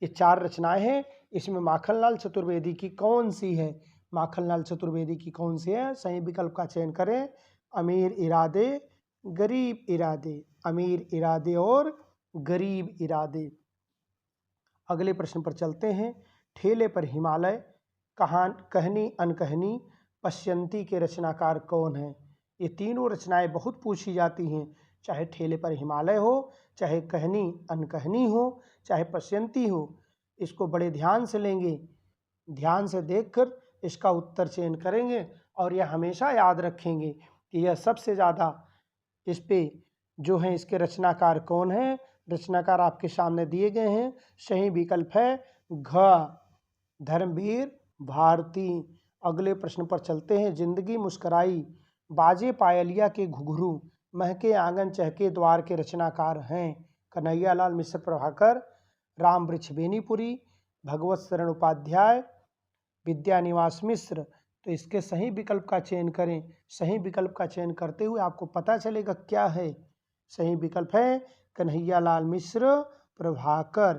ये 4 रचनाएं हैं। इसमें माखनलाल चतुर्वेदी की कौन सी है? माखनलाल चतुर्वेदी की कौन सी है? सही विकल्प का चयन करें। अमीर इरादे, गरीब इरादे, अमीर इरादे और गरीब इरादे। अगले प्रश्न पर चलते हैं। ठेले पर हिमालय, कहनी अनकहनी, पश्यंती के रचनाकार कौन हैं? ये तीनों रचनाएं बहुत पूछी जाती हैं, चाहे ठेले पर हिमालय हो, चाहे कहनी अनकहनी हो, चाहे पश्यंती हो। इसको बड़े ध्यान से लेंगे, ध्यान से देखकर इसका उत्तर चयन करेंगे और यह हमेशा याद रखेंगे कि यह सबसे ज़्यादा इस पे जो है इसके रचनाकार कौन हैं। रचनाकार आपके सामने दिए गए हैं। सही विकल्प है घ, धर्मवीर भारती। अगले प्रश्न पर चलते हैं। जिंदगी मुस्कराई, बाजे पायलिया के घुघरू, महके आंगन चहके द्वार के रचनाकार हैं? कन्हैयालाल मिश्र प्रभाकर, रामवृक्ष बेनीपुरी, भगवत शरण उपाध्याय, विद्यानिवास मिश्र। तो इसके सही विकल्प का चयन करें। सही विकल्प का चयन करते हुए आपको पता चलेगा क्या है। सही विकल्प है कन्हैयालाल मिश्र प्रभाकर,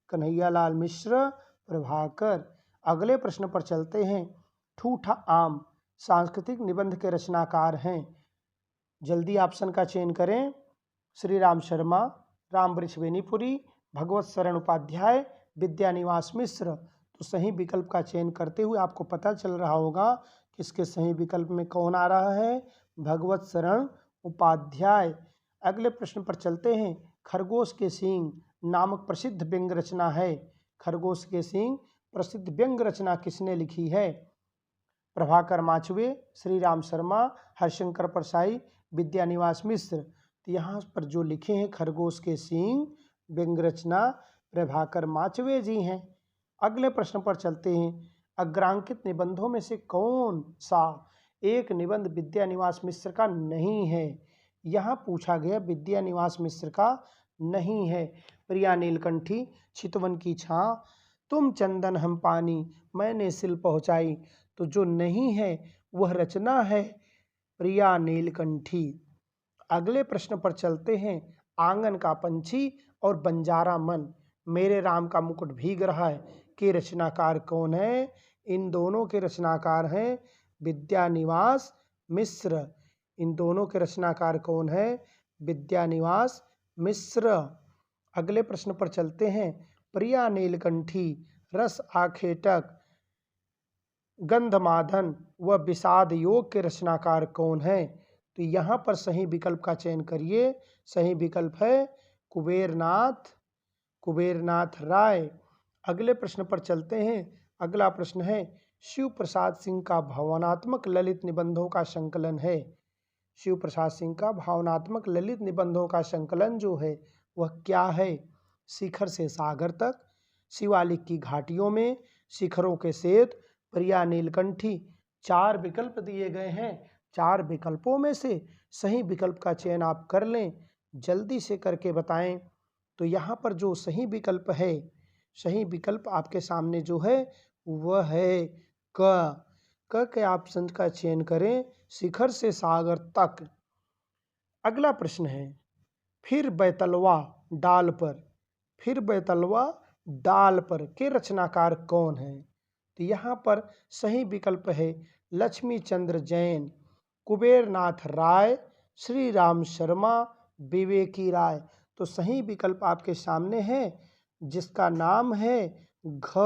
कन्हैयालाल मिश्र प्रभाकर। अगले प्रश्न पर चलते हैं। ठूठा आम सांस्कृतिक निबंध के रचनाकार हैं? जल्दी ऑप्शन का चयन करें। श्री राम शर्मा, रामवृक्ष बेनीपुरी, भगवत शरण उपाध्याय, विद्यानिवास मिश्र। तो सही विकल्प का चयन करते हुए आपको पता चल रहा होगा कि इसके सही विकल्प में कौन आ रहा है? भगवत शरण उपाध्याय। अगले प्रश्न पर चलते हैं। खरगोश के सींग नामक प्रसिद्ध व्यंग रचना है। खरगोश के सींग प्रसिद्ध व्यंग रचना किसने लिखी है? प्रभाकर माचवे, श्री राम शर्मा, हरिशंकर परसाई, विद्यानिवास मिश्र। तो यहाँ पर जो लिखे हैं खरगोश के सींग व्यंग रचना प्रभाकर माचवे जी हैं। अगले प्रश्न पर चलते हैं। अग्रांकित निबंधों में से कौन सा एक निबंध विद्यानिवास मिश्र का नहीं है? यहाँ पूछा गया विद्यानिवास मिश्र का नहीं है। प्रिया नीलकंठी, चितवन की छां, तुम चंदन हम पानी, मैंने सिल पहुँचाई। तो जो नहीं है वह रचना है प्रिया नीलकंठी। अगले प्रश्न पर चलते हैं। आंगन का पंछी और बंजारा मन, मेरे राम का मुकुट भीग रहा है के रचनाकार कौन है? इन दोनों के रचनाकार हैं विद्यानिवास मिश्र। इन दोनों के रचनाकार कौन है? विद्यानिवास मिश्र। अगले प्रश्न पर चलते हैं। प्रिया नीलकंठी, रस आखेटक, गंधमादन व विषाद योग के रचनाकार कौन है? तो यहाँ पर सही विकल्प का चयन करिए। सही विकल्प है कुबेरनाथ राय। अगले प्रश्न पर चलते हैं। अगला प्रश्न है। शिव प्रसाद सिंह का भावनात्मक ललित निबंधों का संकलन है। शिव प्रसाद सिंह का भावनात्मक ललित निबंधों का संकलन जो है वह क्या है? शिखर से सागर तक, शिवालिक की घाटियों में, शिखरों के श्वेत, प्रिया नीलकंठी। 4 विकल्प दिए गए हैं। 4 विकल्पों में से सही विकल्प का चयन आप कर लें। जल्दी से करके बताएं। तो यहाँ पर जो सही विकल्प है, सही विकल्प आपके सामने जो है वह है क के ऑप्शन का चयन करें, शिखर से सागर तक। अगला प्रश्न है। फिर बैतलवा डाल पर, फिर बैतलवा डाल पर के रचनाकार कौन है? तो यहाँ पर सही विकल्प है लक्ष्मी चंद्र जैन, कुबेरनाथ राय, श्री राम शर्मा, विवेकी राय। तो सही विकल्प आपके सामने है जिसका नाम है घ,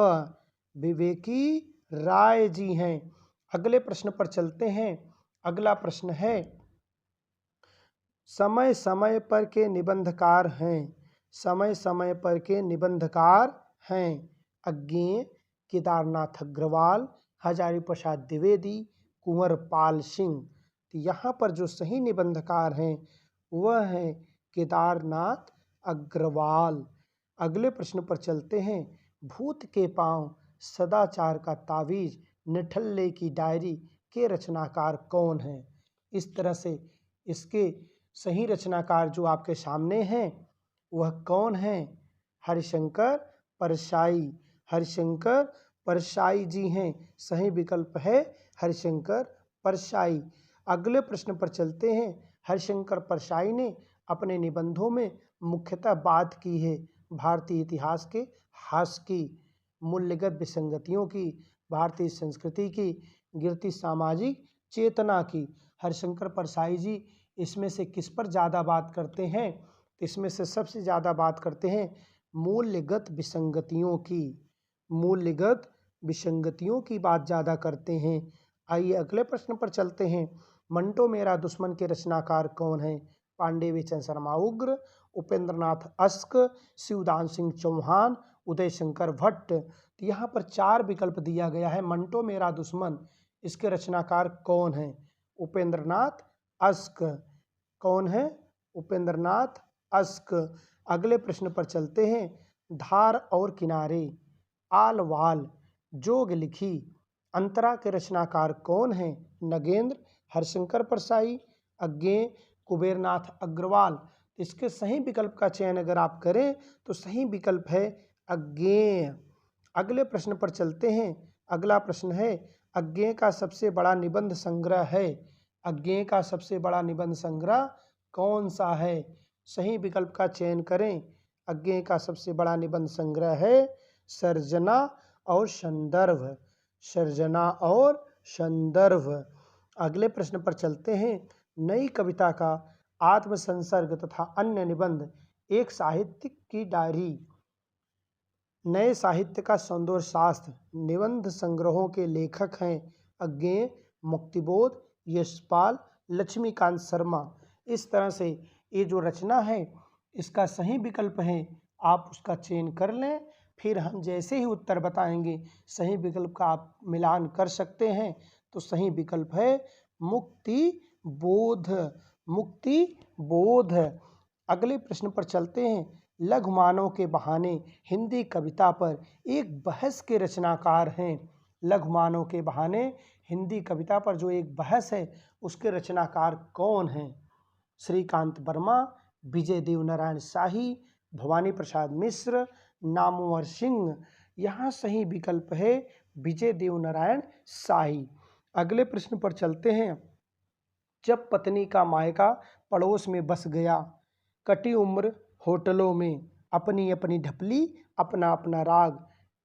विवेकी राय जी हैं। अगले प्रश्न पर चलते हैं। अगला प्रश्न है समय समय पर के निबंधकार हैं। समय समय पर के निबंधकार हैं अज्ञेय, केदारनाथ अग्रवाल, हजारी प्रसाद द्विवेदी, कुंवर पाल सिंह। तो यहाँ पर जो सही निबंधकार हैं वह हैं केदारनाथ अग्रवाल। अगले प्रश्न पर चलते हैं। भूत के पांव, सदाचार का तावीज, निठल्ले की डायरी के रचनाकार कौन हैं? इस तरह से इसके सही रचनाकार जो आपके सामने हैं वह कौन हैं? हरिशंकर परसाई। हरिशंकर परसाई जी हैं। सही विकल्प है हरिशंकर परसाई। अगले प्रश्न पर चलते हैं। हरिशंकर परसाई ने अपने निबंधों में मुख्यतः बात की है भारतीय इतिहास के हास्य की, मूल्यगत विसंगतियों की, भारतीय संस्कृति की, गिरती सामाजिक चेतना की। हरिशंकर परसाई जी इसमें से किस पर ज़्यादा बात करते हैं? इसमें से सबसे ज़्यादा बात करते हैं मूल्यगत विसंगतियों की। मूल्यगत विसंगतियों की बात ज़्यादा करते हैं। आइए अगले प्रश्न पर चलते हैं। मंटो मेरा दुश्मन के रचनाकार कौन हैं? पांडे विचन शर्मा उग्र, उपेंद्रनाथ अस्क, शिवदान सिंह चौहान, उदय शंकर भट्ट। तो यहाँ पर 4 विकल्प दिया गया है। मंटो मेरा दुश्मन, इसके रचनाकार कौन हैं? उपेंद्रनाथ अस्क। कौन है? उपेंद्रनाथ अस्क। अगले प्रश्न पर चलते हैं। धार और किनारे, आल वाल, जोग लिखी, अंतरा के रचनाकार कौन हैं? नगेंद्र, हरिशंकर परसाई, अज्ञेय, कुबेरनाथ अग्रवाल। इसके सही विकल्प का चयन अगर आप करें तो सही विकल्प है अज्ञेय। अगले प्रश्न पर चलते हैं। अगला प्रश्न है अज्ञेय का सबसे बड़ा निबंध संग्रह है। अज्ञेय का सबसे बड़ा निबंध संग्रह कौन सा है? सही विकल्प का चयन करें। अज्ञेय का सबसे बड़ा निबंध संग्रह है सर्जना और संदर्भ। सर्जना और संदर्भ। अगले प्रश्न पर चलते हैं। नई कविता का आत्मसंसर्ग तथा अन्य निबंध, एक साहित्यिक की डायरी, नए साहित्य का सौंदर्य शास्त्र निबंध संग्रहों के लेखक हैं अज्ञेय, मुक्तिबोध, यशपाल, लक्ष्मीकांत शर्मा। इस तरह से ये जो रचना है इसका सही विकल्प है, आप उसका चयन कर लें। फिर हम जैसे ही उत्तर बताएंगे सही विकल्प का आप मिलान कर सकते हैं। तो सही विकल्प है मुक्ति बोध। मुक्ति बोध। अगले प्रश्न पर चलते हैं। लघुमानव के बहाने हिंदी कविता पर एक बहस के रचनाकार हैं। लघुमानव के बहाने हिंदी कविता पर जो एक बहस है उसके रचनाकार कौन हैं? श्रीकांत वर्मा, विजय देवनारायण शाही, भवानी प्रसाद मिश्र, नामवर सिंह। यहाँ सही विकल्प है विजय देवनारायण शाही। अगले प्रश्न पर चलते हैं। जब पत्नी का मायका पड़ोस में बस गया, कटी उम्र होटलों में, अपनी अपनी ढपली, अपना अपना राग,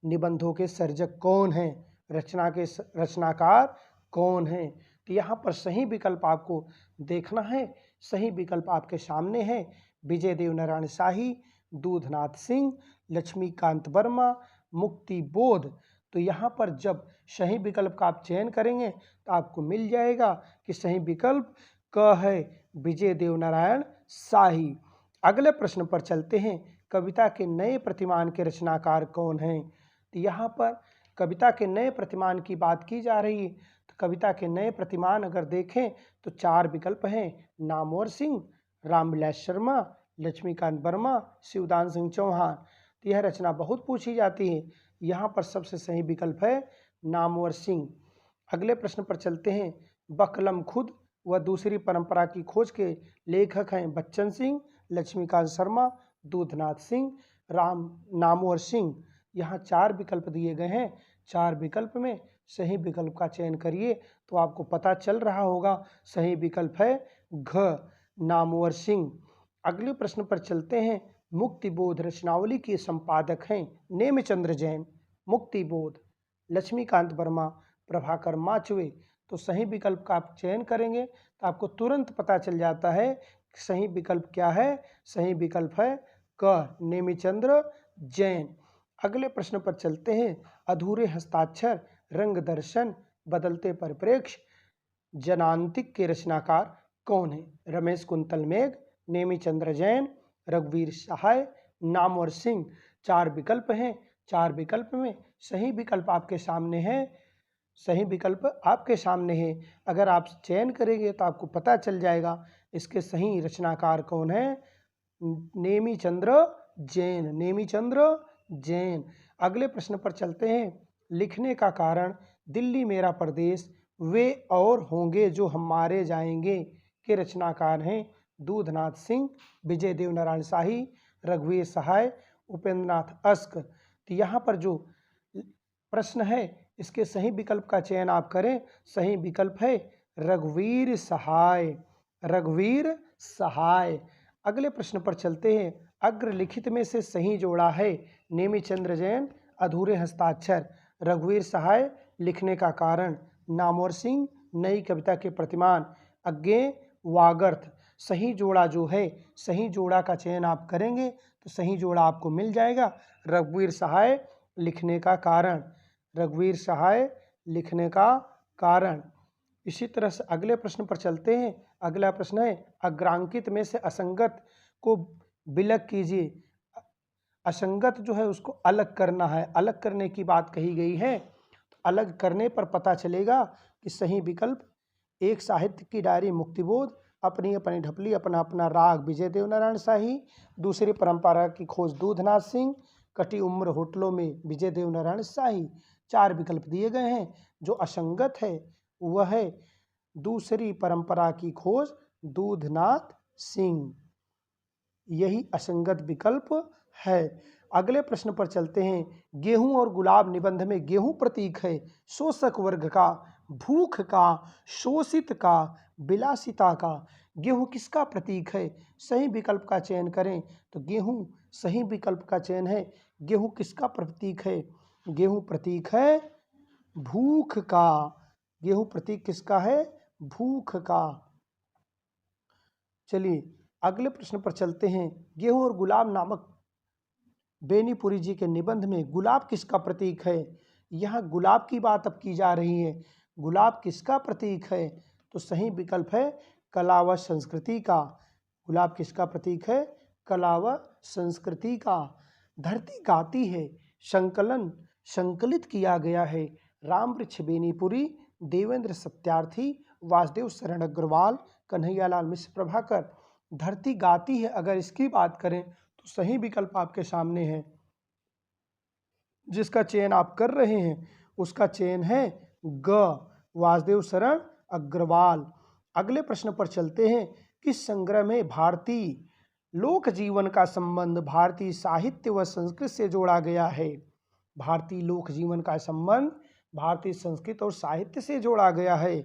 निबंधों के सर्जक कौन हैं? रचनाकार कौन हैं? तो यहाँ पर सही विकल्प आपको देखना है। सही विकल्प आपके सामने है विजय देवनारायण शाही, दूधनाथ सिंह, लक्ष्मीकांत वर्मा, मुक्ति बोध। तो यहाँ पर जब सही विकल्प का आप चयन करेंगे तो आपको मिल जाएगा कि सही विकल्प क है विजय देवनारायण शाही। अगले प्रश्न पर चलते हैं। कविता के नए प्रतिमान के रचनाकार कौन हैं? तो यहाँ पर कविता के नए प्रतिमान की बात की जा रही है। तो कविता के नए प्रतिमान अगर देखें तो 4 विकल्प हैं नामवर सिंह, रामविलास शर्मा, लक्ष्मीकांत वर्मा, शिवदान सिंह चौहान। तो यह रचना बहुत पूछी जाती है। यहाँ पर सबसे सही विकल्प है नामवर सिंह। अगले प्रश्न पर चलते हैं। बकलम खुद व दूसरी परंपरा की खोज के लेखक हैं बच्चन सिंह, लक्ष्मीकांत शर्मा, दूधनाथ सिंह, नामवर सिंह। यहाँ 4 विकल्प दिए गए हैं। 4 विकल्प में सही विकल्प का चयन करिए तो आपको पता चल रहा होगा। सही विकल्प है घ, नामवर सिंह। अगले प्रश्न पर चलते हैं। मुक्तिबोध रचनावली के संपादक हैं नेमिचंद्र जैन, मुक्तिबोध, लक्ष्मीकांत वर्मा, प्रभाकर माचवे। तो सही विकल्प का आप चयन करेंगे तो आपको तुरंत पता चल जाता है कि सही विकल्प क्या है। सही विकल्प है क, नेमिचंद्र जैन। अगले प्रश्न पर चलते हैं। अधूरे हस्ताक्षर, रंग दर्शन, बदलते परिप्रेक्ष्य, जनांतिक के रचनाकार कौन है? रमेश कुंतल मेघ, नेमिचंद्र जैन, रघुवीर सहाय, नामवर सिंह। 4 विकल्प हैं। 4 विकल्प में सही विकल्प आपके सामने है। सही विकल्प आपके सामने है। अगर आप चयन करेंगे तो आपको पता चल जाएगा इसके सही रचनाकार कौन है। नेमिचंद्र जैन, नेमिचंद्र जैन। अगले प्रश्न पर चलते हैं। लिखने का कारण, दिल्ली मेरा प्रदेश, वे और होंगे जो हम मारे जाएंगे के रचनाकार हैं दूधनाथ सिंह, विजय देव नारायण शाही, रघुवीर सहाय, उपेंद्रनाथ अस्क। तो यहाँ पर जो प्रश्न है इसके सही विकल्प का चयन आप करें। सही विकल्प है रघुवीर सहाय, रघुवीर सहाय। अगले प्रश्न पर चलते हैं। अग्रलिखित में से सही जोड़ा है। नेमिचंद्र जैन, अधूरे हस्ताक्षर, रघुवीर सहाय, लिखने का कारण, नामवर सिंह, नई कविता के प्रतिमान, अज्ञेय, वागर्थ। सही जोड़ा जो है, सही जोड़ा का चयन आप करेंगे तो सही जोड़ा आपको मिल जाएगा रघुवीर सहाय, लिखने का कारण, रघुवीर सहाय, लिखने का कारण। इसी तरह से अगले प्रश्न पर चलते हैं। अगला प्रश्न है। अग्रांकित में से असंगत को विलग कीजिए। असंगत जो है उसको अलग करना है, अलग करने की बात कही गई है। तो अलग करने पर पता चलेगा कि सही विकल्प, एक साहित्य की डायरी मुक्तिबोध, अपनी अपनी ढपली अपना अपना राग विजय देव नारायण शाही, दूसरी परंपरा की खोज दूधनाथ सिंह, कटी उम्र होटलों में विजय देव नारायण शाही। 4 विकल्प दिए गए हैं। जो असंगत है वह है दूसरी परंपरा की खोज दूधनाथ सिंह, यही असंगत विकल्प है। अगले प्रश्न पर चलते हैं। गेहूं और गुलाब निबंध में गेहूं प्रतीक है शोषक वर्ग का, भूख का, शोषित का, विलासिता का। गेहूं किसका प्रतीक है? सही विकल्प का चयन करें तो गेहूं सही विकल्प का चयन है। गेहूं किसका प्रतीक है? गेहूं प्रतीक है भूख का। गेहूं प्रतीक किसका है? भूख का। चलिए अगले प्रश्न पर चलते हैं। गेहूं और गुलाब नामक बेनीपुरी जी के निबंध में गुलाब किसका प्रतीक है? यहाँ गुलाब की बात अब की जा रही है। गुलाब किसका प्रतीक है? तो सही विकल्प है कला व संस्कृति का। गुलाब किसका प्रतीक है? कला व संस्कृति का। धरती गाती है संकलन संकलित किया गया है रामवृक्ष बेनीपुरी, देवेंद्र सत्यार्थी, वासुदेव शरण अग्रवाल, कन्हैयालाल मिश्र प्रभाकर। धरती गाती है अगर इसकी बात करें तो सही विकल्प आपके सामने है। जिसका चयन आप कर रहे हैं उसका चयन है ग, वासुदेव शरण अग्रवाल। अगले प्रश्न पर चलते हैं। किस संग्रह में भारतीय लोक जीवन का संबंध भारतीय साहित्य व संस्कृत से जोड़ा गया है? भारतीय लोक जीवन का संबंध भारतीय संस्कृत और साहित्य से जोड़ा गया है।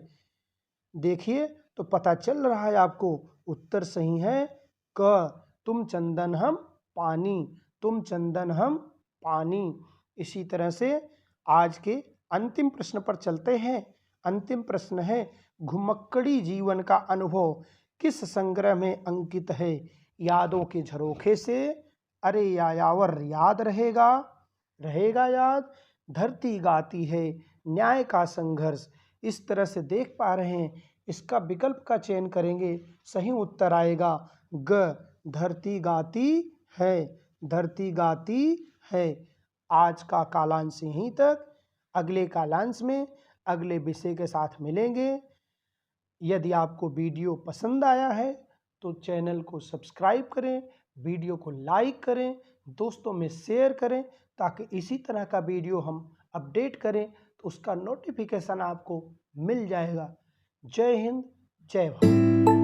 देखिए तो पता चल रहा है आपको। उत्तर सही है क, तुम चंदन हम पानी, तुम चंदन हम पानी। इसी तरह से आज के अंतिम प्रश्न पर चलते हैं। अंतिम प्रश्न है। घुमक्कड़ी जीवन का अनुभव किस संग्रह में अंकित है? यादों के झरोखे से, अरे यायावर याद रहेगा, रहेगा याद, धरती गाती है, न्याय का संघर्ष। इस तरह से देख पा रहे हैं। इसका विकल्प का चयन करेंगे सही उत्तर आएगा ग, धरती गाती है, धरती गाती है। आज का कालांश यहीं तक। अगले कालांश में अगले विषय के साथ मिलेंगे। यदि आपको वीडियो पसंद आया है तो चैनल को सब्सक्राइब करें, वीडियो को लाइक करें, दोस्तों में शेयर करें ताकि इसी तरह का वीडियो हम अपडेट करें तो उसका नोटिफिकेशन आपको मिल जाएगा। जय हिंद, जय भारत।